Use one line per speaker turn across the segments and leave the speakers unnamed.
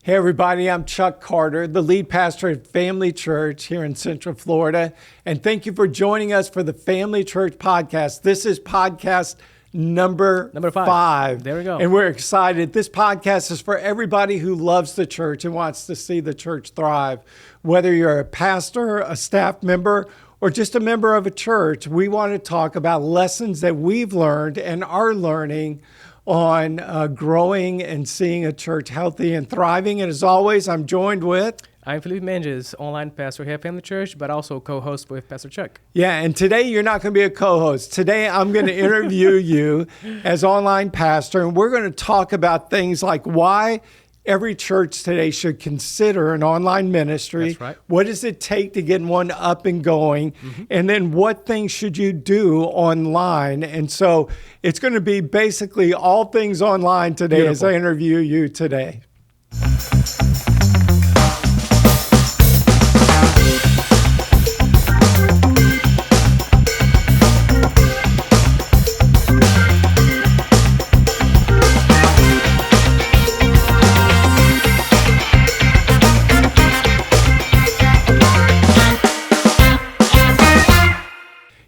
Hey, everybody, I'm Chuck Carter, the lead pastor at Family Church here in Central Florida. And thank you for joining us for the Family Church podcast. This is podcast number five.
There we go.
And we're excited. This podcast is for everybody who loves the church and wants to see the church thrive. Whether you're a pastor, a staff member, or just a member of a church, we want to talk about lessons that we've learned and are learning on growing and seeing a church healthy and thriving. And as always, I'm joined with...
I'm Felipe Menges, online pastor here at Family Church, but also co-host with Pastor Chuck.
Yeah, and today you're not going to be a co-host. Today I'm going to interview you as online pastor, and we're going to talk about things like why every church today should consider an online ministry.
That's right.
What does it take to get one up and going? And then what things should you do online? And so it's going to be basically all things online today. Beautiful. As I interview you today.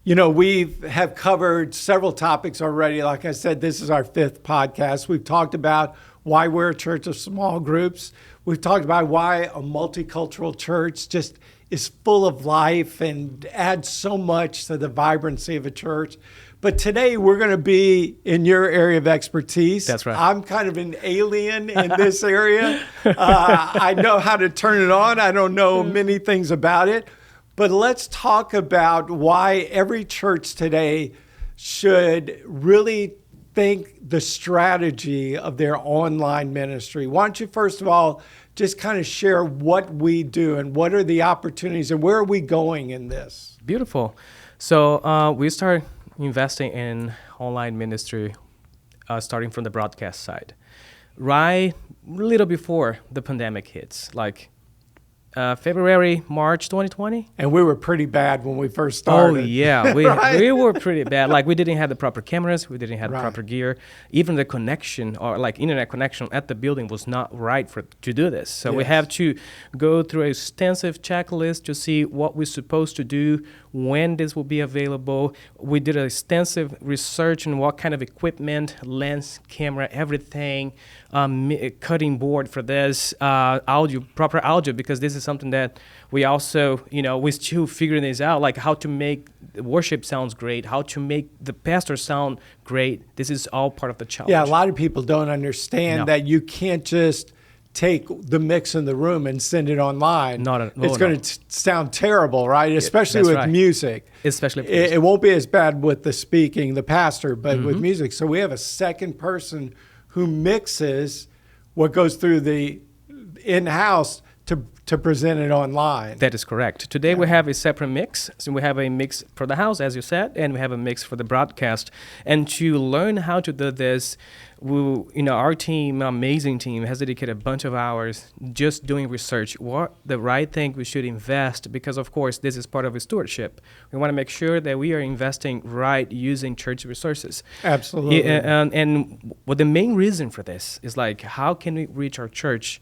You know, we have covered several topics already. Like I said, this is our fifth podcast. We've talked about why we're a church of small groups. We've talked about why a multicultural church just is full of life and adds so much to the vibrancy of a church. But today we're going to be in your area of expertise.
That's right.
I'm kind of an alien in this area. I know how to turn it on. I don't know many things about it. But let's talk about why every church today should really think the strategy of their online ministry. Why don't you, first of all, just kind of share what we do and what are the opportunities and where are we going in this?
Beautiful. So we started investing in online ministry starting from the broadcast side. Right a little before the pandemic hits, like February, March 2020.
And we were pretty bad when we first started.
Oh, yeah. We were pretty bad. Like, we didn't have the proper cameras. We didn't have the proper gear. Even the connection or, like, internet connection at the building was not right to do this. So we have to go through an extensive checklist to see what we're supposed to do, when this will be available. We did an extensive research on what kind of equipment, lens, camera, everything, cutting board for this, audio, proper audio, because this is something that we also, we're still figuring this out, like how to make the worship sounds great, how to make the pastor sound great. This is all part of the challenge.
Yeah, a lot of people don't understand that you can't just take the mix in the room and send it online. It's going to sound terrible, right? Especially with music.
Especially with
music. It won't be as bad with the speaking, the pastor, but with music. So we have a second person who mixes what goes through the in-house to present it online.
That is correct. Today we have a separate mix. So we have a mix for the house, as you said, and we have a mix for the broadcast. And to learn how to do this, our team, amazing team, has dedicated a bunch of hours just doing research. What the right thing we should invest, because of course this is part of a stewardship. We want to make sure that we are investing right using church resources.
Absolutely.
And what the main reason for this is, like, how can we reach our church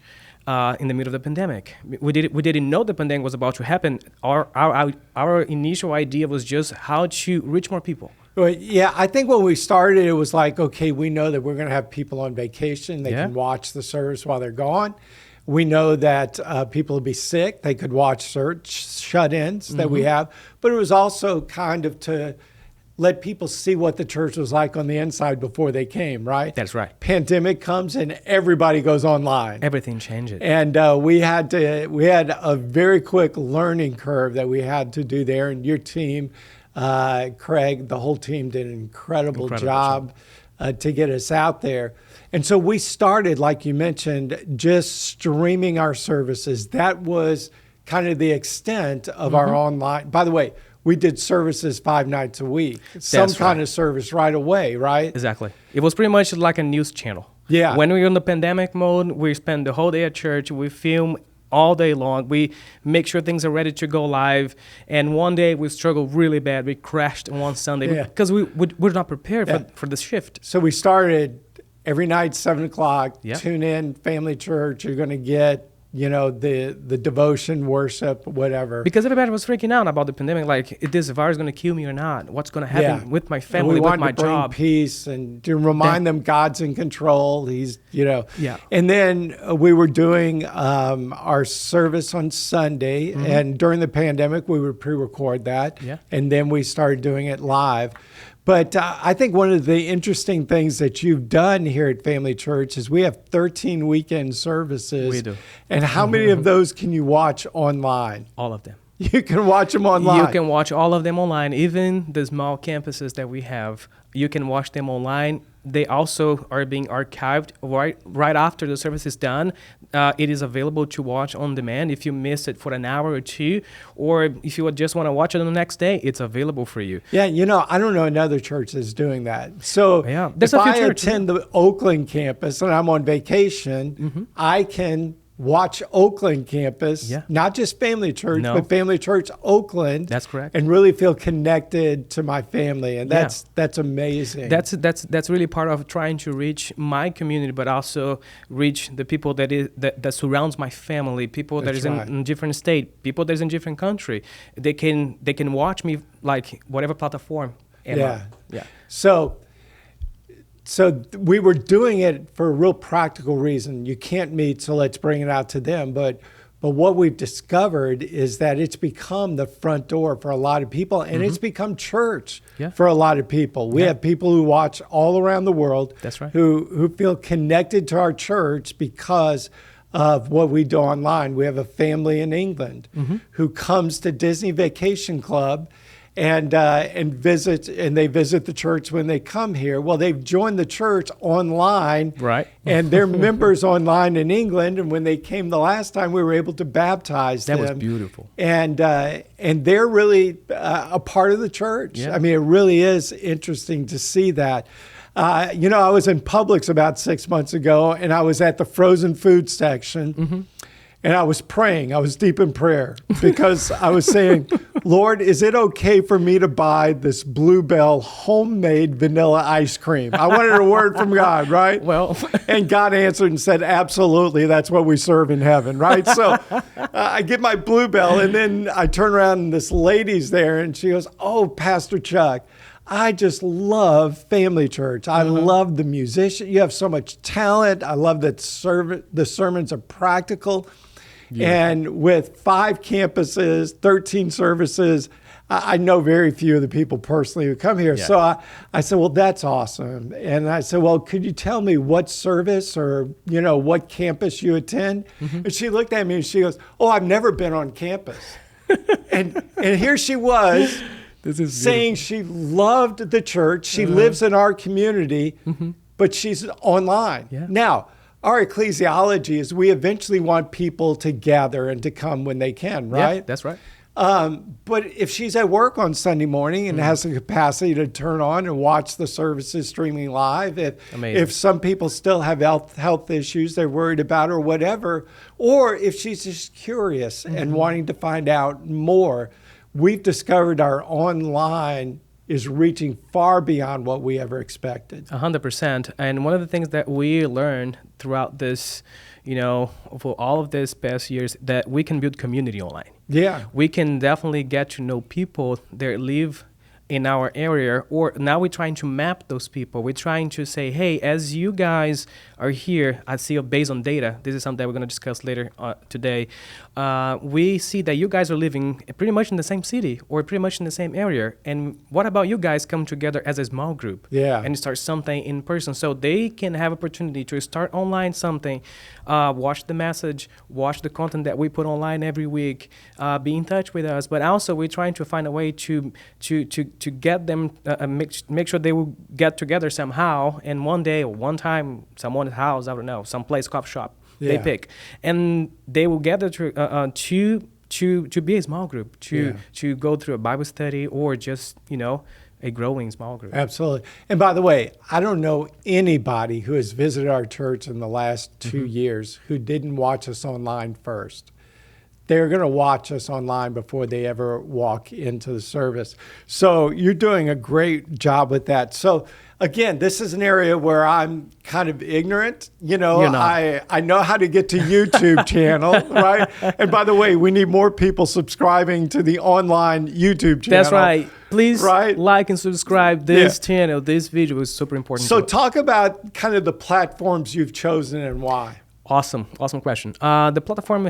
in the middle of the pandemic? We didn't know the pandemic was about to happen. Our initial idea was just how to reach more people.
Well, yeah, I think when we started, it was like, okay, we know that we're going to have people on vacation. They can watch the service while they're gone. We know that people will be sick. They could watch shut-ins that we have. But it was also kind of to let people see what the church was like on the inside before they came, right?
That's right.
Pandemic comes and everybody goes online.
Everything changes.
And we had a very quick learning curve that we had to do there. And your team, Craig, the whole team did an incredible job to get us out there. And so we started, like you mentioned, just streaming our services. That was kind of the extent of our online. By the way, we did services 5 nights a week, some kind of service right away, right?
Exactly. It was pretty much like a news channel.
Yeah.
When we were in the pandemic mode, we spend the whole day at church. We film all day long. We make sure things are ready to go live. And one day we struggled really bad. We crashed on one Sunday because we're not prepared for the shift.
So we started every night, 7:00,
Yeah.
tune in, Family Church. You're going to get, the devotion, worship, whatever.
Because everybody was freaking out about the pandemic, like, is this virus going to kill me or not? What's going to happen with my
And
family,
we
with
wanted
my
to bring
job?
peace and to remind them God's in control. He's,
Yeah.
And then we were doing our service on Sunday, and during the pandemic, we would pre-record that,
Yeah.
and then we started doing it live. But I think one of the interesting things that you've done here at Family Church is we have 13 weekend services.
We do.
And how many of those can you watch online?
All of them.
You can watch them online.
You can watch all of them online, even the small campuses that we have. You can watch them online. They also are being archived right after the service is done. It is available to watch on demand if you miss it for an hour or two, or if you just want to watch it on the next day, it's available for you.
Yeah, I don't know another church that's doing that. So
Yeah, there's
if
a few
I
churches.
attend the Oakland campus and I'm on vacation, I can watch Oakland campus,
Yeah.
not just Family Church,
No.
but Family Church Oakland.
That's correct.
And really feel connected to my family, and
Yeah.
that's amazing.
That's really part of trying to reach my community, but also reach the people that surrounds my family, people that
That's
is
right.
in different state, people that is in different country. They can watch me like whatever platform. am
Yeah.
on. Yeah.
So we were doing it for a real practical reason. You can't meet, so let's bring it out to them. But what we've discovered is that it's become the front door for a lot of people, and it's become church
Yeah.
for a lot of people. We
Yeah.
have people who watch all around the world.
That's right.
Who feel connected to our church because of what we do online. We have a family in England who comes to Disney Vacation Club and they visit the church when they come here. Well, they've joined the church online,
Right.
And they're members online in England. And when they came the last time, we were able to baptize
That
them.
was beautiful.
And they're really a part of the church.
Yeah.
I mean, it really is interesting to see that. I was in Publix about 6 months ago, and I was at the frozen food section. And I was praying. I was deep in prayer because I was saying, Lord, is it okay for me to buy this Bluebell homemade vanilla ice cream? I wanted a word from God, right?
Well,
And God answered and said, absolutely, that's what we serve in heaven, right? So I get my Bluebell, and then I turn around, and this lady's there, and she goes, oh, Pastor Chuck, I just love Family Church. I love the musician. You have so much talent. I love that the sermons are practical. And with 5 campuses, 13 services, I know very few of the people personally who come here.
Yeah.
So I said, well, that's awesome. And I said, well, could you tell me what service or, what campus you attend? And she looked at me and she goes, oh, I've never been on campus. and here she was
this is
saying she loved the church. She lives in our community, but she's online.
Yeah.
Now, our ecclesiology is we eventually want people to gather and to come when they can, right?
Yeah, that's right.
But if she's at work on Sunday morning and has the capacity to turn on and watch the services streaming live,
Amazing.
if some people still have health issues they're worried about or whatever, or if she's just curious and wanting to find out more, we've discovered our online is reaching far beyond what we ever expected.
100%. And one of the things that we learned throughout this, for all of this past years, that we can build community online.
Yeah.
We can definitely get to know people that live in our area, or now we're trying to map those people. We're trying to say, hey, as you guys are here, I see based on data, this is something that we're going to discuss later today, we see that you guys are living pretty much in the same city or pretty much in the same area. And what about you guys come together as a small group and start something in person so they can have opportunity to start online something, watch the message, watch the content that we put online every week, be in touch with us. But also we're trying to find a way to get them, make sure they will get together somehow, and one day or one time, someone's house, I don't know, some place, coffee shop, they pick, and they will gather to be a small group, to go through a Bible study or just, a growing small group.
Absolutely. And by the way, I don't know anybody who has visited our church in the last 2 years who didn't watch us online first. They're going to watch us online before they ever walk into the service. So you're doing a great job with that. So again, this is an area where I'm kind of ignorant. You know,
You're not.
I know how to get to YouTube channel, right? And by the way, we need more people subscribing to the online YouTube channel.
That's right. Please
Right?
like and subscribe this channel. This video is super important.
So
to us.
talk about kind of the platforms you've chosen and why.
Awesome question. The platform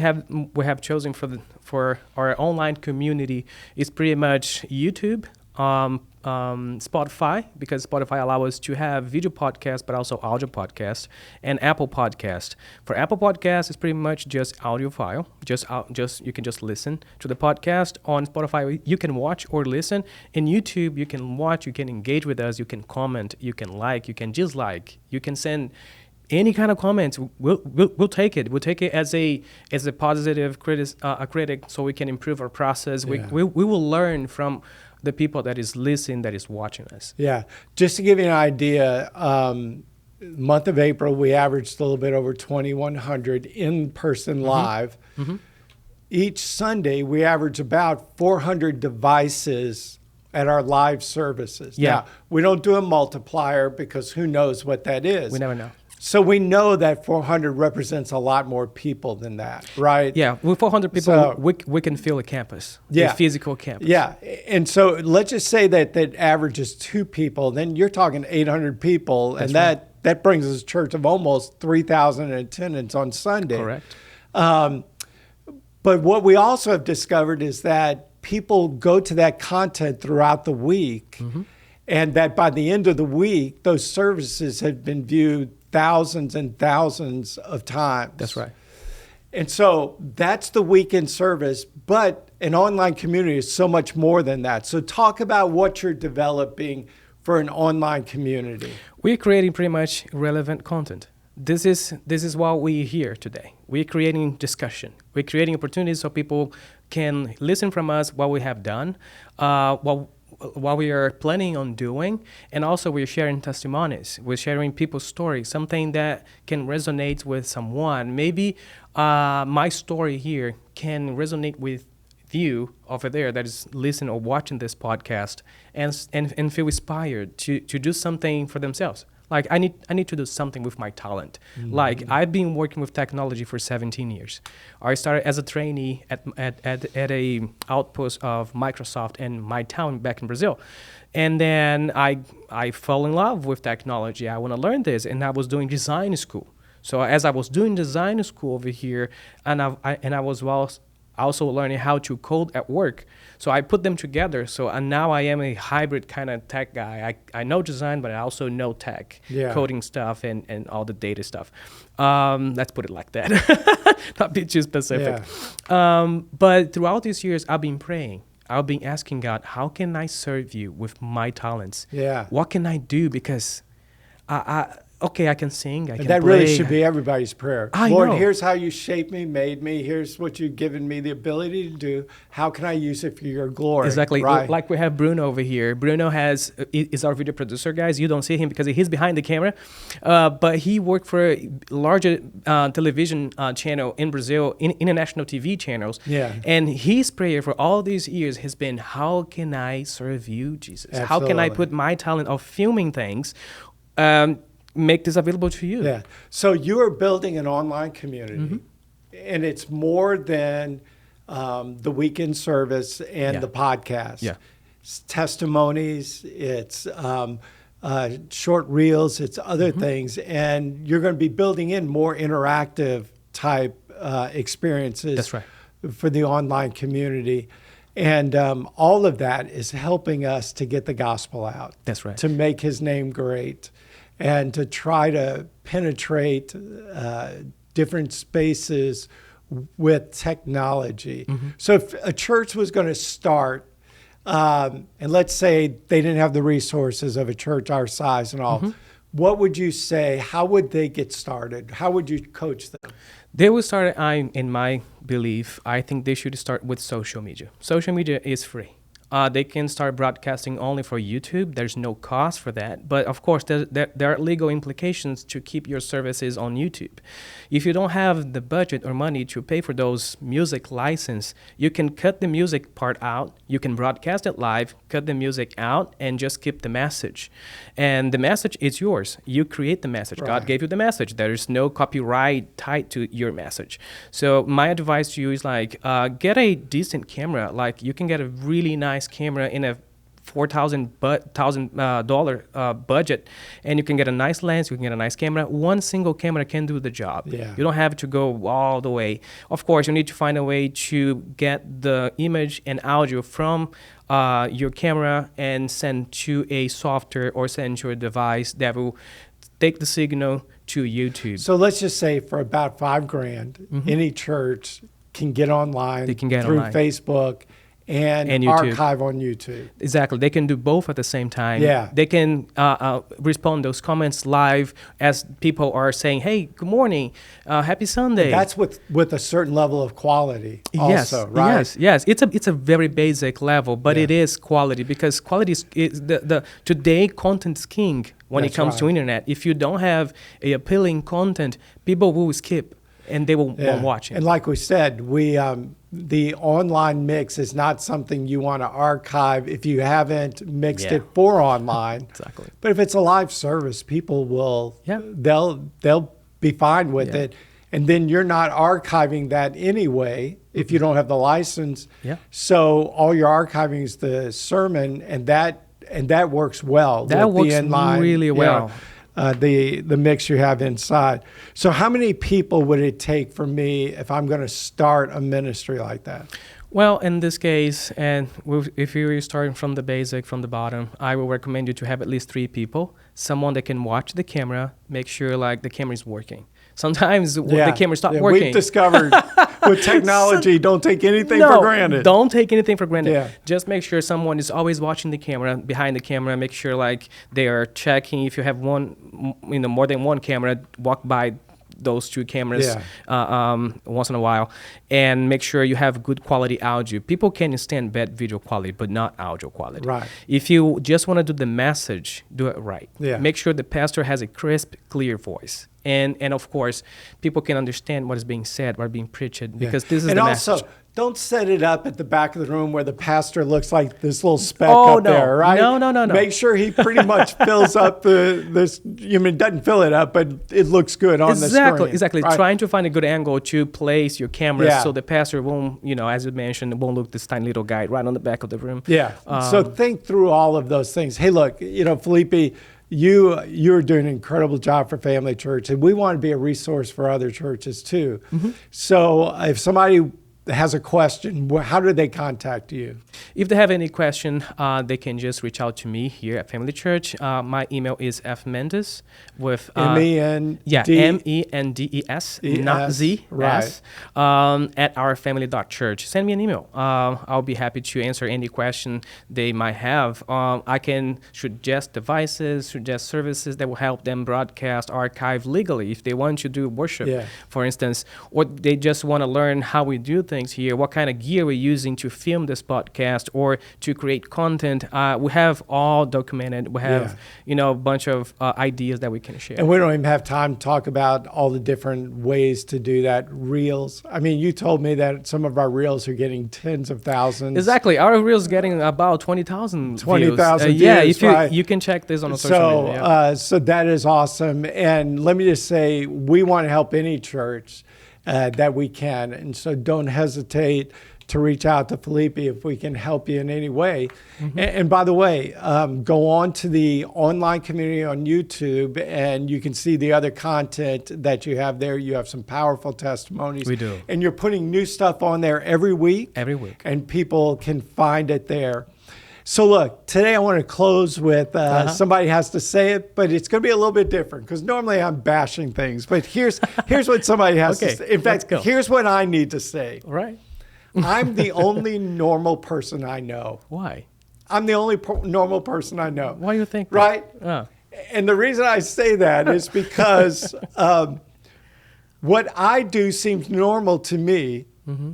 we have chosen for our online community is pretty much YouTube, Spotify, because Spotify allows us to have video podcast but also audio podcast, and Apple Podcast. For Apple Podcast, it's pretty much just audio file. Just you can just listen to the podcast. On Spotify, you can watch or listen. In YouTube, you can watch, you can engage with us, you can comment, you can like, you can dislike, you can send any kind of comments. We'll take it. We'll take it as a positive critic, so we can improve our process. We will learn from the people that is listening, that is watching us.
Yeah. Just to give you an idea, month of April, we averaged a little bit over 2,100 in-person live.
Mm-hmm.
Each Sunday, we average about 400 devices at our live services.
Yeah.
Now, we don't do a multiplier because who knows what that is.
We never know.
So we know that 400 represents a lot more people than that, right?
Yeah, with 400 people,
So-
we can fill a campus,
Yeah.
a physical campus.
Yeah. And so let's just say that averages 2 people, then you're talking 800 people,
That's
and
right.
that brings us a church of almost 3,000 in attendance on Sunday.
Correct.
But what we also have discovered is that people go to that content throughout the week,
Mm-hmm.
and that by the end of the week, those services have been viewed thousands and thousands of times.
That's right.
And so that's the weekend service, but an online community is so much more than that. So talk about what you're developing for an online community.
We're creating pretty much relevant content. This is what we're here today. We're creating discussion. We're creating opportunities so people can listen from us what we have done, what we are planning on doing, and also we're sharing testimonies. We're sharing people's stories, something that can resonate with someone. Maybe my story here can resonate with you over there that is listening or watching this podcast and feel inspired to do something for themselves. Like I need to do something with my talent. Mm-hmm. Like I've been working with technology for 17 years. I started as a trainee at a outpost of Microsoft in my town back in Brazil. And then I fell in love with technology. I want to learn this, and I was doing design school. So as I was doing design school over here, and I was also learning how to code at work. So I put them together. And now I am a hybrid kind of tech guy. I know design, but I also know tech, coding stuff and all the data stuff. Let's put it like that. Not be too specific. Yeah. But throughout these years, I've been praying. I've been asking God, how can I serve you with my talents?
Yeah.
What can I do? Because I can sing, I can
that
play.
Really should be everybody's prayer.
I
Lord,
know.
Here's how you shaped me, made me. Here's what you've given me the ability to do. How can I use it for your glory?
Exactly.
Right.
Like we have Bruno over here. Bruno is our video producer, guys. You don't see him because he's behind the camera. But he worked for a larger television channel in Brazil, international TV channels.
Yeah.
And his prayer for all these years has been, how can I serve you, Jesus?
Absolutely.
How can I put my talent of filming things, make this available to you?
Yeah. So you are building an online community, and it's more than the weekend service and the podcast.
Yeah.
It's testimonies, it's short reels, it's other things, and you're going to be building in more interactive type experiences.
That's right.
For the online community. And all of that is helping us to get the gospel out.
That's right.
To make his name great and to try to penetrate different spaces with technology. Mm-hmm. So if a church was going to start, and let's say they didn't have the resources of a church our size and all, what would you say? How would they get started? How would you coach them?
They will start, in my belief, I think they should start with social media. Social media is free. they can start broadcasting only for YouTube. There's no cost for that. But of course, there are legal implications to keep your services on YouTube. If you don't have the budget or money to pay for those music license, you can cut the music part out. You can broadcast it live, cut the music out, and just keep the message. And the message is yours. You create the message.
Right.
God gave you the message. There is no copyright tied to your message. So my advice to you is like, get a decent camera. Like you can get a really nice camera in a $4,000 budget, and you can get a nice lens, you can get a nice camera. One single camera can do the job.
Yeah.
You don't have to go all the way. Of course, you need to find a way to get the image and audio from your camera and send to a software or send to a device that will take the signal to YouTube.
So let's just say for about $5,000, any church can get online
They can get
through
online.
Facebook and
YouTube.
archive on YouTube.
Exactly. They can do both at the same time.
Yeah.
They can respond those comments live as people are saying, hey, good morning, happy Sunday.
That's with a certain level of quality also, right?
Yes. It's a very basic level, but it is quality, because quality is the today content is king when it
That's
comes to
right.
internet. If you don't have a appealing content, people will skip and they won't watch it.
And like we said, the online mix is not something you want to archive if you haven't mixed it for online.
Exactly.
But if it's a live service, people will they'll be fine with it. And then you're not archiving that anyway if you don't have the license.
Yeah.
So all you're archiving is the sermon, and that works well.
That
with
works
the inline,
really well.
The mix you have inside. So how many people would it take for me if I'm going to start a ministry like that?
Well, in this case, and if you're starting from the basic, from the bottom, I will recommend you to have at least 3 people. Someone that can watch the camera, make sure like the camera is working. Sometimes the camera stops working.
We've discovered with technology, don't take anything for granted.
Don't take anything for granted.
Yeah.
Just make sure someone is always watching the camera, behind the camera. Make sure like they are checking. If you have more than one camera, walk by those 2 cameras once in a while, and make sure you have good quality audio. People can stand bad video quality, but not audio quality.
Right.
If you just want to do the message, do it right.
Yeah.
Make sure the pastor has a crisp, clear voice. And of course, people can understand what is being said, what is being preached, because this is the message.
And also, don't set it up at the back of the room where the pastor looks like this little speck up there, right?
No.
Make sure he pretty much fills up doesn't fill it up, but it looks good on the screen.
Exactly.
Right?
Trying to find a good angle to place your camera
Yeah.
so the pastor won't, as you mentioned, won't look this tiny little guy right on the back of the room.
Yeah. So think through all of those things. Hey, look, Felipe, you're doing an incredible job for Family Church, and we want to be a resource for other churches too. Mm-hmm. So if somebody has a question, how do they contact you?
If they have any question, they can just reach out to me here at Family Church. My email is fmendes with
MENDES,
MENDES, not Z,
right?
S, at ourfamily.church. Send me an email. I'll be happy to answer any question they might have. I can suggest devices, suggest services that will help them broadcast, archive legally if they want to do worship, for instance, or they just want to learn how we do things here, what kind of gear we're using to film this podcast or to create content. We have all documented. We have, a bunch of ideas that we can share.
And we don't even have time to talk about all the different ways to do that. Reels. I mean, you told me that some of our reels are getting tens of thousands.
Exactly. Our reels getting about 20,000
20,000 views.
Yeah, if
right.
you can check this on the social media.
So that is awesome. And let me just say, we want to help any church that we can. And so don't hesitate to reach out to Felipe if we can help you in any way. Mm-hmm. And by the way, go on to the online community on YouTube, and you can see the other content that you have there. You have some powerful testimonies.
We do.
And you're putting new stuff on there every week.
Every week.
And people can find it there. So look, today I want to close with somebody has to say it, but it's going to be a little bit different because normally I'm bashing things. But here's what somebody has to say. In fact, here's what I need to say.
All right.
I'm the only normal person I know.
Why?
I'm the only normal person I know.
Why do you think that?
Right? And the reason I say that is because what I do seems normal to me. Mm-hmm.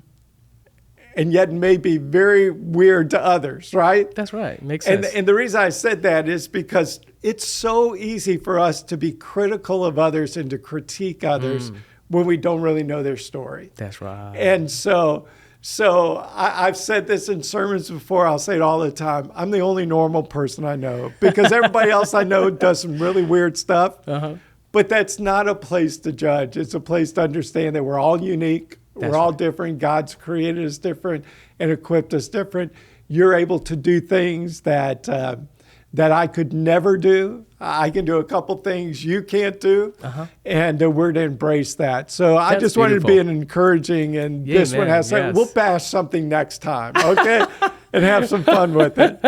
and yet may be very weird to others, right?
That's right. Makes sense.
And the reason I said that is because it's so easy for us to be critical of others and to critique others when we don't really know their story.
That's right.
And so I've said this in sermons before. I'll say it all the time. I'm the only normal person I know because everybody else I know does some really weird stuff. But that's not a place to judge. It's a place to understand that we're all unique. We're all different. God's created us different and equipped us different. You're able to do things that I could never do. I can do a couple things you can't do, and we're to embrace that. So I just wanted to be an encouraging, and this one has we'll bash something next time, okay? And have some fun with it.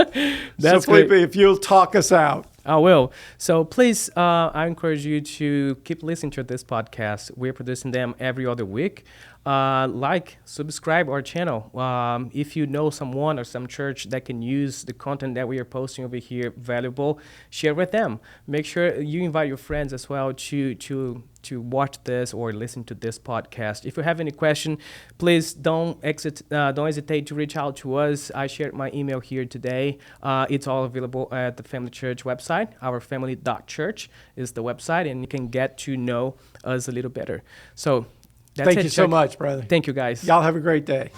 That's
so Felipe,
great.
if you'll talk us out.
I will. So please, I encourage you to keep listening to this podcast. We're producing them every other week. Subscribe our channel. If you know someone or some church that can use the content that we are posting over here valuable, share with them. Make sure you invite your friends as well to watch this or listen to this podcast. If you have any question, please don't hesitate to reach out to us. I shared my email here today. It's all available at the Family Church website. Ourfamily.church is the website, and you can get to know us a little better. So that's
Thank you so much, brother.
Thank you, guys.
Y'all have a great day.